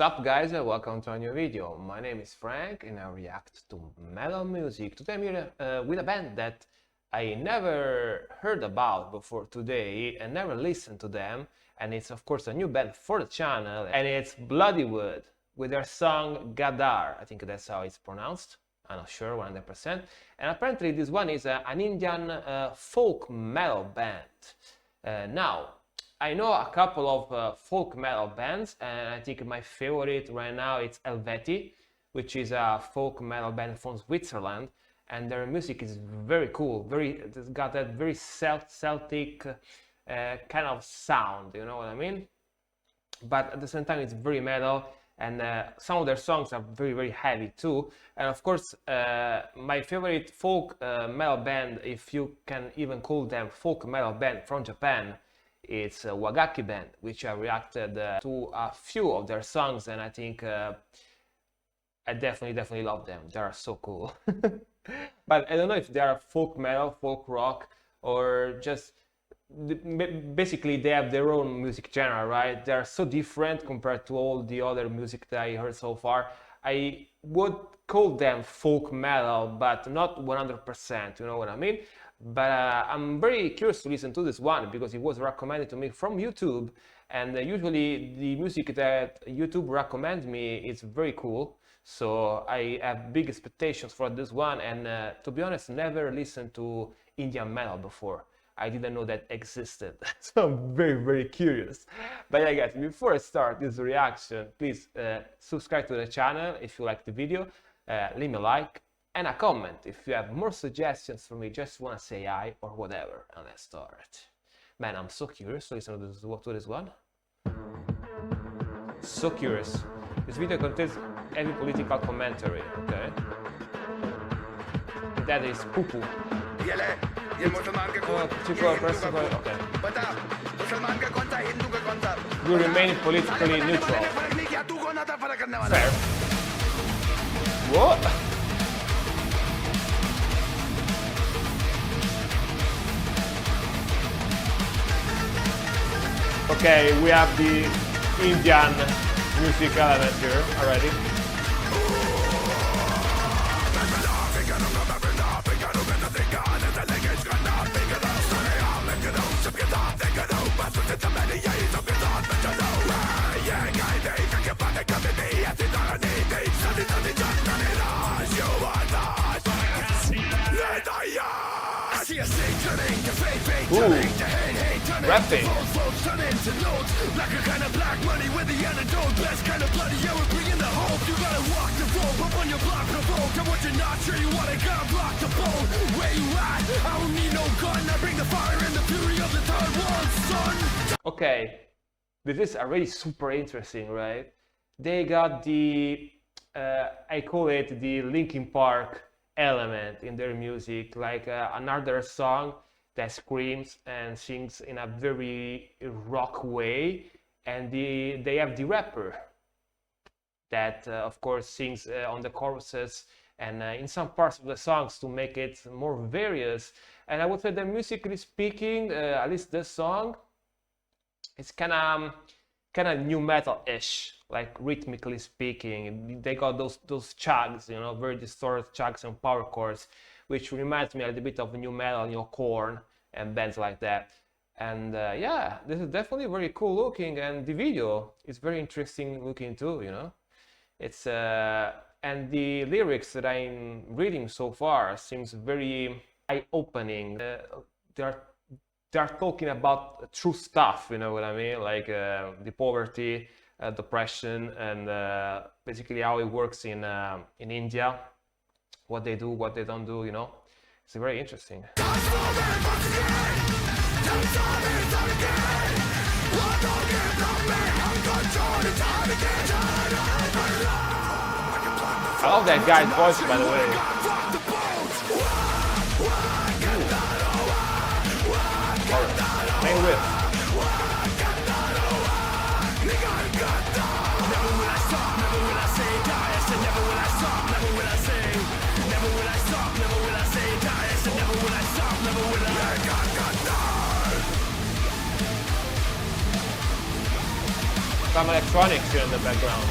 up guys, welcome to a new video. My name is Frank and I react to metal music. Today I'm here with a band that I never heard about before today and never listened to them, and it's of course a new band for the channel, and it's Bloodywood with their song Gaddaar. I think that's how it's pronounced, I'm not sure 100%. And apparently this one is an Indian folk metal band. Now I know a couple of folk metal bands, and I think my favorite right now is Helveti, which is a folk metal band from Switzerland, and their music is very cool. It's got that very Celtic kind of sound, you know what I mean? But at the same time, it's very metal, and some of their songs are very heavy too. And of course, my favorite folk metal band, if you can even call them folk metal band from Japan, it's Wagaki band, which I reacted to a few of their songs, and I think I definitely love them. They are so cool. But I don't know if they are folk metal, folk rock, or just basically they have their own music genre, right? They are so different compared to all the other music that I heard so far. I would call them folk metal, but not 100%, you know what I mean? But I'm very curious to listen to this one because it was recommended to me from YouTube, and usually the music that YouTube recommends me is very cool, so I have big expectations for this one. And to be honest, never listened to Indian metal before. I didn't know that existed, so I'm very curious. But yeah guys, before I start this reaction, please subscribe to the channel if you like the video, leave me a like and a comment if you have more suggestions for me, just wanna say hi or whatever, and let's start. Man, I'm so curious to listen to this one. So curious. This video contains heavy political commentary, okay? That is poo-poo. Particular person, okay. We remain politically neutral. Fair. What? Okay, we have the Indian music element here already. Ooh, rapping. Like a kind of black money with the antidote, best kind of bloody, yeah, we're bringing the hope. You gotta walk the rope, up on your block, provoke. And what you're not sure you wanna gotta block the boat. Where you at? I don't need no gun, I bring the fire and the fury of the third world, son. Okay, this is already super interesting, right? They got the, I call it the Linkin Park element in their music, like another song that screams and sings in a very rock way, and they have the rapper that of course sings on the choruses and in some parts of the songs to make it more various. And I would say that musically speaking, at least this song, it's kind of new metal-ish, like rhythmically speaking. They got those chugs, you know, very distorted chugs and power chords, which reminds me a little bit of new metal, you know, Korn and bands like that. And yeah, this is definitely very cool looking, and the video is very interesting looking too, you know. It's and the lyrics that I'm reading so far seems very eye-opening. They're talking about true stuff, you know what I mean, like the poverty, depression, and basically how it works in India, what they do, what they don't do, you know. It's very interesting. I love that guy's voice, by the way. Main riff. some electronics here in the background.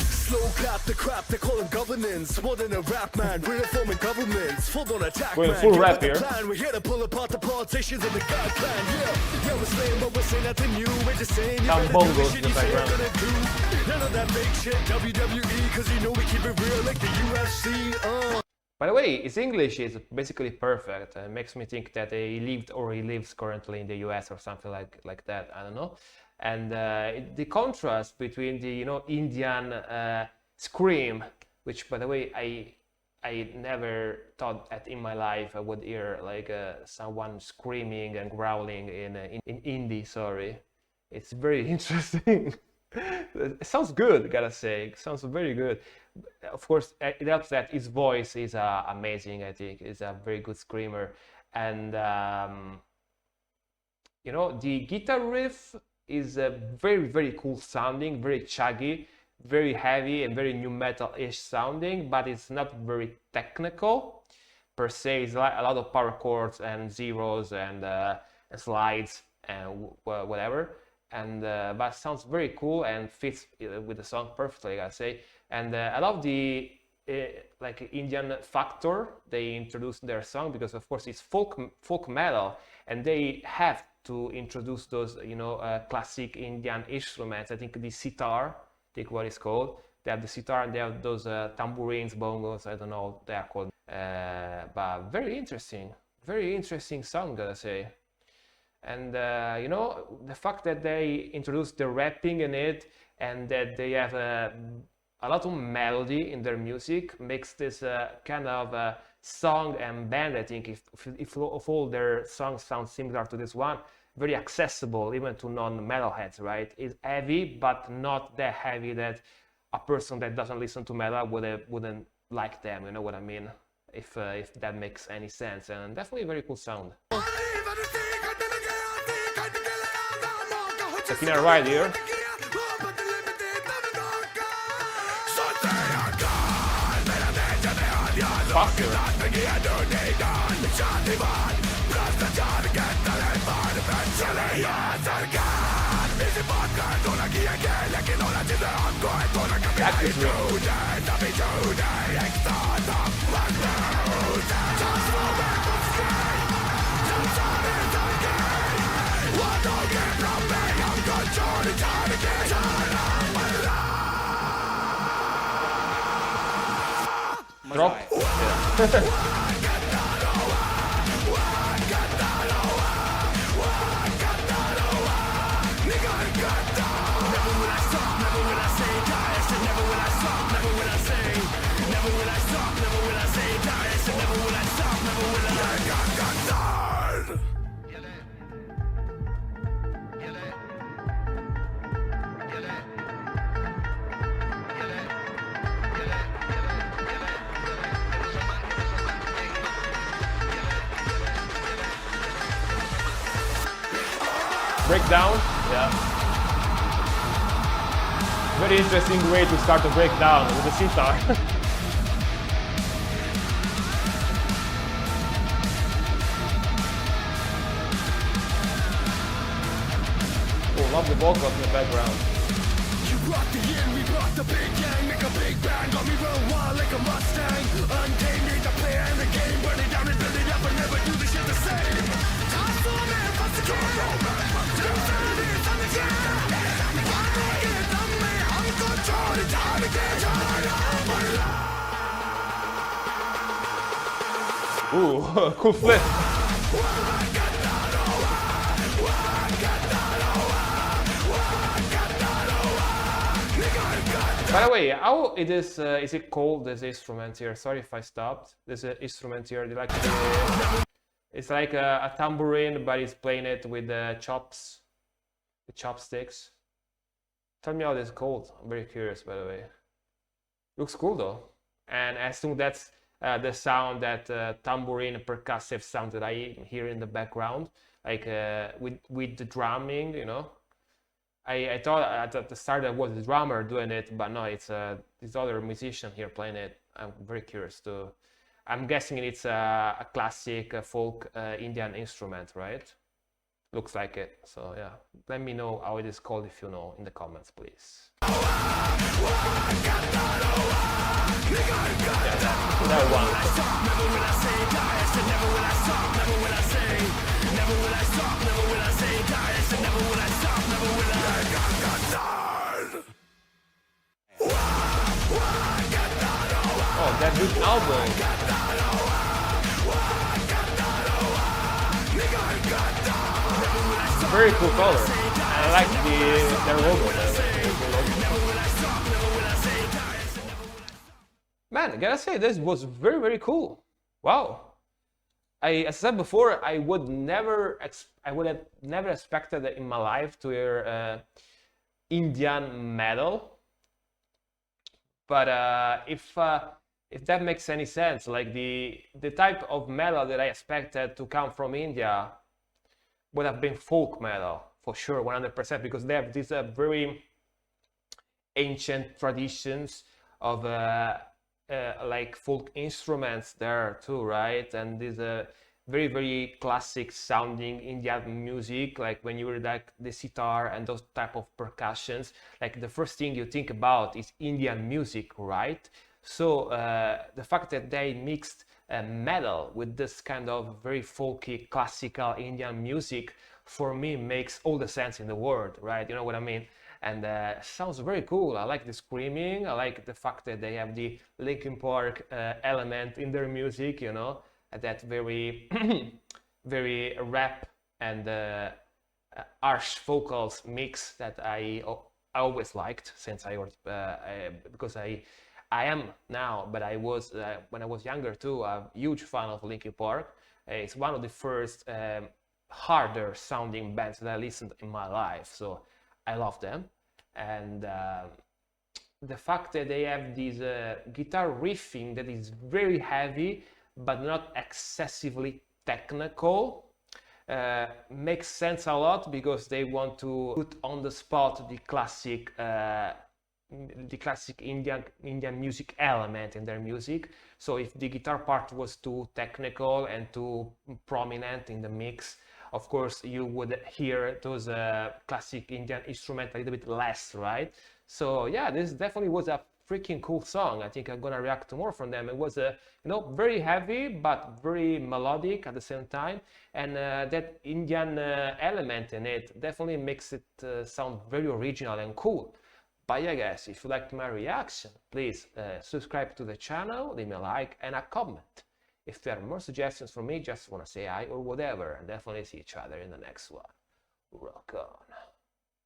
Slow clap the crap, they call him governance. More than a rap man, we're reforming governments. Full on attack, we're man. Full rap here. We're here to pull apart the politicians and the God clan. Yeah, we're saying, but we're saying nothing new. We're just saying you some better bongos do the shit in the you say you're background. gonna do. None of that fake shit, WWE, cause you know we keep it real like the UFC. By the way, his English is basically perfect. It makes me think that he lived or he lives currently in the US or something like that. I don't know. And the contrast between the Indian scream, which by the way I never thought that in my life I would hear like someone screaming and growling in Hindi. Sorry, it's very interesting. It sounds good, gotta say. It sounds very good. Of course, it helps that his voice is amazing. I think he's a very good screamer, and the guitar riff is very cool sounding, very chuggy, very heavy and very new metal-ish sounding, but it's not very technical per se. It's like a lot of power chords and zeros and slides and whatever. And but sounds very cool and fits with the song perfectly, I say. And I love the like Indian factor they introduced in their song, because of course it's folk metal, and they have to introduce those classic Indian instruments. I think the sitar, I think what it's called. They have the sitar and they have those tambourines, bongos. I don't know what they are called. But very interesting song, gotta say. And the fact that they introduced the rapping in it and that they have a lot of melody in their music makes this kind of song and band, I think, if all their songs sound similar to this one, very accessible even to non-metalheads, right? It's heavy, but not that heavy that a person that doesn't listen to metal wouldn't like them, you know what I mean? If that makes any sense. And definitely a very cool sound. Taking a ride here. Faster. Drop. Yeah. Breakdown, yeah. Very interesting way to start a breakdown with the sitar. Oh, love the vocals in the background. You rock the yin, we rock the big gang, make a big bang, got me real wild like a Mustang. Untamed, need to play in the game, burn it down and build it up and never do the shit the same. Time for me, what's the game? Ooh, cool flip. By the way, how is it called, this instrument here? Sorry if I stopped. This instrument here, it's like a tambourine, but he's playing it with the chopsticks. Tell me how this is called. I'm very curious, by the way. Looks cool though. And I assume that's the sound, that tambourine percussive sound that I hear in the background, like with the drumming, I thought at the start it was the drummer doing it, but no, it's this other musician here playing it. I'm very curious to. I'm guessing it's a classic folk Indian instrument, right? Looks like it. So yeah, let me know how it is called if you know in the comments, please. Yeah, that one. Oh, that good album. Very cool color. And I like their logo. Man, I gotta say, this was very, very cool. Wow. As I said before, I would have never expected in my life to hear Indian metal. But if that makes any sense, like the type of metal that I expected to come from India would have been folk metal for sure, 100%, because they have these very ancient traditions of like folk instruments there too, right? And these very, very classic sounding Indian music, like when you hear like the sitar and those type of percussions, like the first thing you think about is Indian music, right? So the fact that they mixed metal with this kind of very folky classical Indian music, for me makes all the sense in the world, right? You know what I mean? And sounds very cool. I like the screaming. I like the fact that they have the Linkin Park element in their music, you know, that very very rap and harsh vocals mix that I always liked since because I am now, but I was when I was younger too, a huge fan of Linkin Park. It's one of the first harder sounding bands that I listened in my life, so I love them. And the fact that they have this guitar riffing that is very heavy but not excessively technical makes sense a lot, because they want to put on the spot the classic Indian music element in their music. So if the guitar part was too technical and too prominent in the mix, of course you would hear those classic Indian instruments a little bit less, right? So yeah, this definitely was a freaking cool song. I think I'm gonna react to more from them. It was very heavy but very melodic at the same time, and that Indian element in it definitely makes it sound very original and cool. But yeah guys, if you liked my reaction, please subscribe to the channel, leave me a like and a comment. If there are more suggestions from me, just want to say hi or whatever, and definitely see each other in the next one. Rock on.